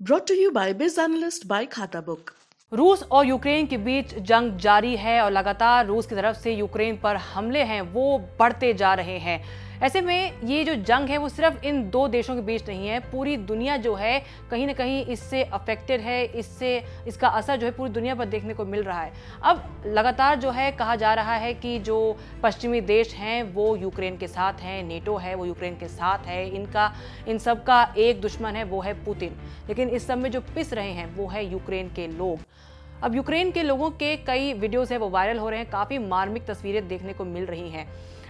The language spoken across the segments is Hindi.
Brought to you by Biz Analyst by खाता बुक। रूस और यूक्रेन के बीच जंग जारी है और लगातार रूस की तरफ से यूक्रेन पर हमले हैं वो बढ़ते जा रहे हैं। ऐसे में ये जो जंग है वो सिर्फ इन दो देशों के बीच नहीं है, पूरी दुनिया जो है कहीं ना कहीं इससे अफेक्टेड है, इसका असर जो है पूरी दुनिया पर देखने को मिल रहा है। अब लगातार जो है कहा जा रहा है कि जो पश्चिमी देश हैं वो यूक्रेन के साथ हैं, नेटो है वो यूक्रेन के साथ है, इन सब का एक दुश्मन है वो है पुतिन। लेकिन इस सब में जो पिस रहे हैं वो है यूक्रेन के लोग। अब यूक्रेन के लोगों के कई वीडियोस है वो वायरल हो रहे हैं, काफ़ी मार्मिक तस्वीरें देखने को मिल रही हैं।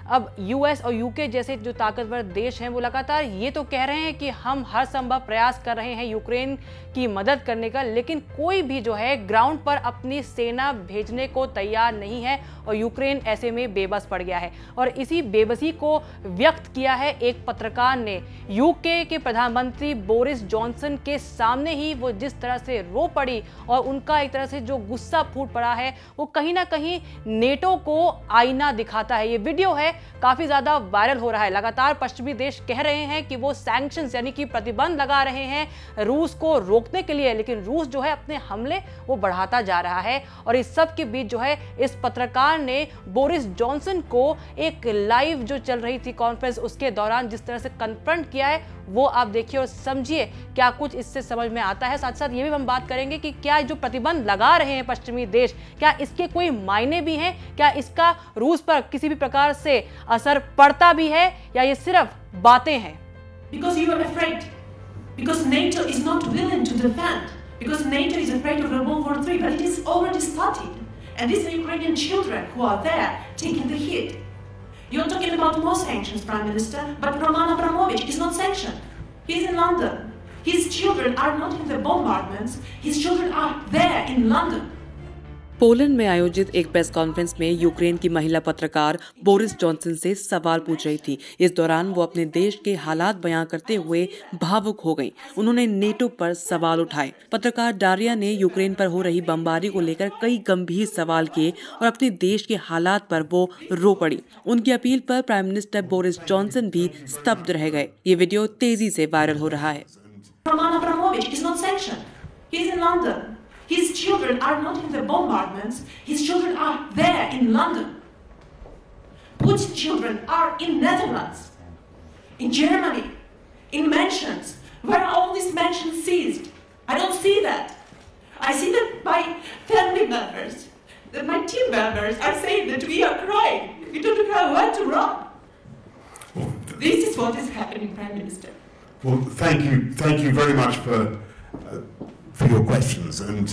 अब यूएस और यूके जैसे जो ताकतवर देश हैं वो लगातार ये तो कह रहे हैं कि हम हर संभव प्रयास कर रहे हैं यूक्रेन की मदद करने का, लेकिन कोई भी जो है ग्राउंड पर अपनी सेना भेजने को तैयार नहीं है और यूक्रेन ऐसे में बेबस पड़ गया है। और इसी बेबसी को व्यक्त किया है एक पत्रकार ने। यूके के प्रधानमंत्री बोरिस जॉनसन के सामने ही वो जिस तरह से रो पड़ी और उनका एक तरह से जो गुस्सा फूट पड़ा है वो कहीं ना कहीं नेटो को आईना दिखाता है। ये वीडियो है काफी ज्यादा वायरल हो रहा है। लगातार पश्चिमी देश कह रहे हैं कि वो सैंक्शंस यानी कि प्रतिबंध लगा रहे हैं रूस को रोकने के लिए, लेकिन रूस जो है अपने हमले वो बढ़ाता जा रहा है। और इस सब के बीच जो है इस पत्रकार ने बोरिस जॉनसन को एक लाइव जो चल रही थी कॉन्फ्रेंस उसके दौरान जिस तरह से कन्फ्रंट किया है वो आप देखिए और समझिए क्या कुछ इससे समझ में आता है। साथ साथ ये भी हम बात करेंगे कि क्या जो प्रतिबंध लगा रहे हैं पश्चिमी देश, क्या इसके कोई मायने भी हैं, क्या इसका रूस पर किसी भी प्रकार से असर पड़ता भी है या ये सिर्फ बातें हैं। Because you are afraid, because NATO is not willing to defend, because NATO is afraid of a World War III, but it is already started, and these are Ukrainian children who are there taking the hit. You're talking about more sanctions, Prime Minister, but Roman Abramovich is not sanctioned. He's in London. His children are not in the bombardments. His children are there in London. Poland में आयोजित एक प्रेस कॉन्फ्रेंस में यूक्रेन की महिला पत्रकार बोरिस जॉनसन से सवाल पूछ रही थी। इस दौरान वो अपने देश के हालात बयां करते हुए भावुक हो गईं। उन्होंने नेटो पर सवाल उठाए। पत्रकार डारिया ने यूक्रेन पर हो रही बमबारी को लेकर कई गंभीर सवाल किए और अपने देश के हालात पर वो रो पड़ी। उनकी अपील पर प्राइम मिनिस्टर बोरिस जॉनसन भी स्तब्ध रह गए। ये वीडियो तेजी से वायरल हो रहा है। Roman Abramovich is not sanctioned. He's in London. His children are not in the bombardments. His children are there in London. Putin's children are in Netherlands, in Germany, in mansions. Where are all these mansions seized? I don't see that. I see that my family members, that my team members are saying that we are crying. We don't know where to run. This is what is happening, Prime Minister. Well, thank you very much for your questions. And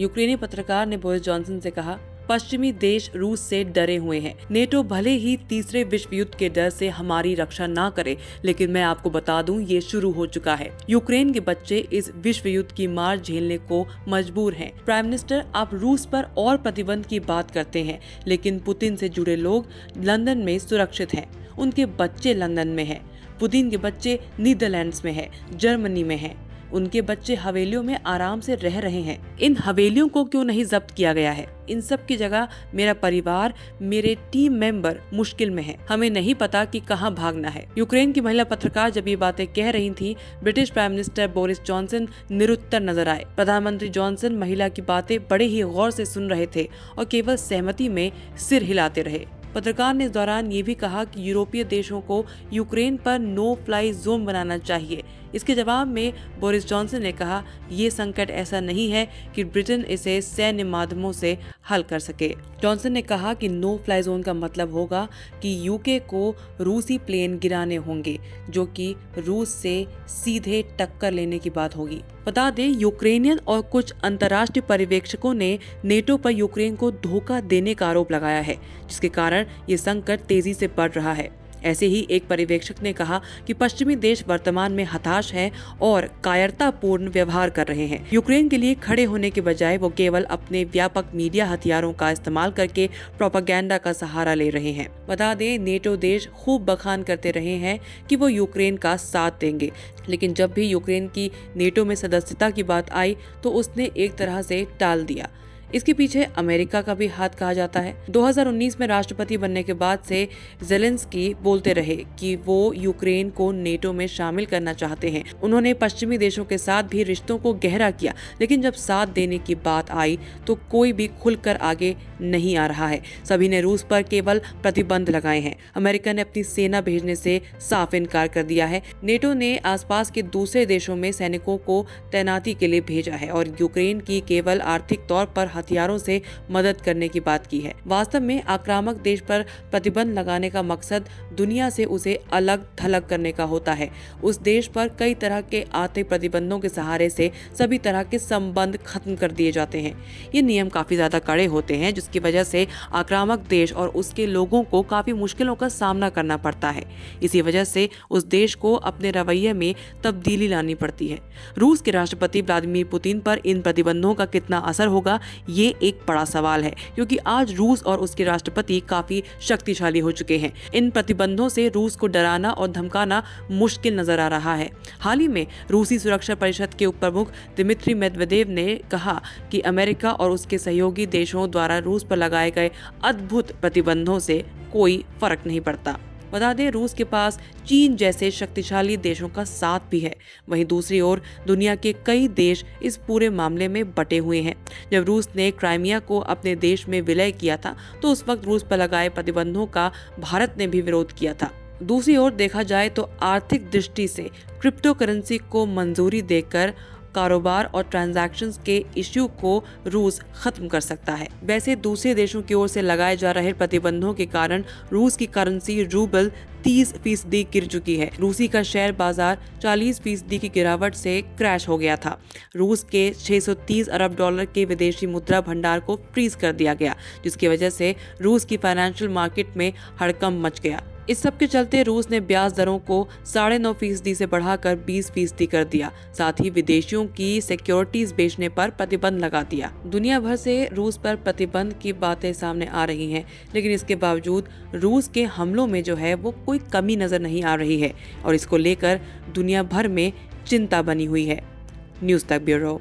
यूक्रेनी पत्रकार ने बोरिस जॉनसन से कहा, पश्चिमी देश रूस से डरे हुए हैं। नेटो भले ही तीसरे विश्व युद्ध के डर से हमारी रक्षा ना करे, लेकिन मैं आपको बता दूं ये शुरू हो चुका है। यूक्रेन के बच्चे इस विश्व युद्ध की मार झेलने को मजबूर हैं। प्राइम मिनिस्टर, आप रूस पर और प्रतिबंध की बात करते हैं, लेकिन पुतिन से जुड़े लोग लंदन में सुरक्षित हैं। उनके बच्चे लंदन में हैं। पुतिन के बच्चे नीदरलैंड्स में हैं, जर्मनी में हैं। उनके बच्चे हवेलियों में आराम से रह रहे हैं। इन हवेलियों को क्यों नहीं जब्त किया गया है? इन सब की जगह मेरा परिवार, मेरे टीम मेंबर मुश्किल में है। हमें नहीं पता कि कहां भागना है। यूक्रेन की महिला पत्रकार जब ये बातें कह रही थी, British prime minister Boris Johnson निरुत्तर नजर आए। प्रधानमंत्री जॉनसन महिला की बातें बड़े ही गौर से सुन रहे थे और केवल सहमति में सिर हिलाते रहे। पत्रकार ने इस दौरान ये भी कहा कि यूरोपीय देशों को यूक्रेन पर नो फ्लाई जोन बनाना चाहिए। इसके जवाब में बोरिस जॉनसन ने कहा, ये संकट ऐसा नहीं है कि ब्रिटेन इसे सैन्य माध्यमों से हल कर सके। जॉनसन ने कहा कि नो फ्लाई जोन का मतलब होगा कि यूके को रूसी प्लेन गिराने होंगे, जो कि रूस से सीधे टक्कर लेने की बात होगी। बता दें, यूक्रेनियन और कुछ अंतर्राष्ट्रीय पर्यवेक्षकों ने नेटो पर यूक्रेन को धोखा देने का आरोप लगाया है, जिसके कारण ये संकट तेजी से बढ़ रहा है। ऐसे ही एक पर्यवेक्षक ने कहा कि पश्चिमी देश वर्तमान में हताश हैं और कायरतापूर्ण व्यवहार कर रहे हैं। यूक्रेन के लिए खड़े होने के बजाय वो केवल अपने व्यापक मीडिया हथियारों का इस्तेमाल करके प्रोपेगेंडा का सहारा ले रहे हैं। बता दें, नेटो देश खूब बखान करते रहे हैं कि वो यूक्रेन का साथ देंगे, लेकिन जब भी यूक्रेन की नेटो में सदस्यता की बात आई तो उसने एक तरह से टाल दिया। इसके पीछे अमेरिका का भी हाथ कहा जाता है। 2019 में राष्ट्रपति बनने के बाद से ज़ेलेंस्की बोलते रहे कि वो यूक्रेन को नेटो में शामिल करना चाहते हैं। उन्होंने पश्चिमी देशों के साथ भी रिश्तों को गहरा किया, लेकिन जब साथ देने की बात आई तो कोई भी खुलकर आगे नहीं आ रहा है। सभी ने रूस पर केवल प्रतिबंध लगाए हैं। अमेरिका ने अपनी सेना भेजने से साफ इनकार कर दिया है। नेटो ने आसपास के दूसरे देशों में सैनिकों को तैनाती के लिए भेजा है और यूक्रेन की केवल आर्थिक तौर पर हथियारों से मदद करने की बात की है। वास्तव में आक्रामक देश पर प्रतिबंध लगाने का मकसद दुनिया से उसे अलग थलग करने का होता है। उस देश पर कई तरह के आर्थिक प्रतिबंधों के सहारे से सभी तरह के संबंध खत्म कर दिए जाते हैं। ये नियम काफी ज्यादा कड़े होते हैं, जिसकी वजह से आक्रामक देश और उसके लोगों को काफी मुश्किलों का सामना करना पड़ता है। इसी वजह से उस देश को अपने रवैये में तब्दीली लानी पड़ती है। रूस के राष्ट्रपति व्लादिमीर पुतिन पर इन प्रतिबंधों का कितना असर होगा, ये एक बड़ा सवाल है, क्योंकि आज रूस और उसके राष्ट्रपति काफी शक्तिशाली हो चुके हैं। इन प्रतिबंधों से रूस को डराना और धमकाना मुश्किल नजर आ रहा है। हाल ही में रूसी सुरक्षा परिषद के उप प्रमुख दिमित्री मेदवेदेव ने कहा कि अमेरिका और उसके सहयोगी देशों द्वारा रूस पर लगाए गए अद्भुत प्रतिबंधों से कोई फर्क नहीं पड़ता। बता दें, रूस के पास चीन जैसे शक्तिशाली देशों का साथ भी है। वहीं दूसरी ओर दुनिया के कई देश इस पूरे मामले में बटे हुए हैं। जब रूस ने क्राइमिया को अपने देश में विलय किया था तो उस वक्त रूस पर लगाए प्रतिबंधों का भारत ने भी विरोध किया था। दूसरी ओर देखा जाए तो आर्थिक दृष्टि से क्रिप्टो करेंसी को मंजूरी देकर कारोबार और ट्रांजैक्शंस के इश्यू को रूस खत्म कर सकता है। वैसे दूसरे देशों की ओर से लगाए जा रहे प्रतिबंधों के कारण रूस की करेंसी रूबल 30% गिर चुकी है। रूसी का शेयर बाजार 40% की गिरावट से क्रैश हो गया था। रूस के 630 अरब डॉलर के विदेशी मुद्रा भंडार को फ्रीज कर दिया गया, जिसकी वजह से रूस की फाइनेंशियल मार्केट में हड़कंप मच गया। इस सब के चलते रूस ने ब्याज दरों को 9.5% से बढ़ाकर 20% कर दिया। साथ ही विदेशियों की सिक्योरिटीज बेचने पर प्रतिबंध लगा दिया। दुनिया भर से रूस पर प्रतिबंध की बातें सामने आ रही हैं, लेकिन इसके बावजूद रूस के हमलों में जो है वो कोई कमी नजर नहीं आ रही है और इसको लेकर दुनिया भर में चिंता बनी हुई है। न्यूज़ तक ब्यूरो।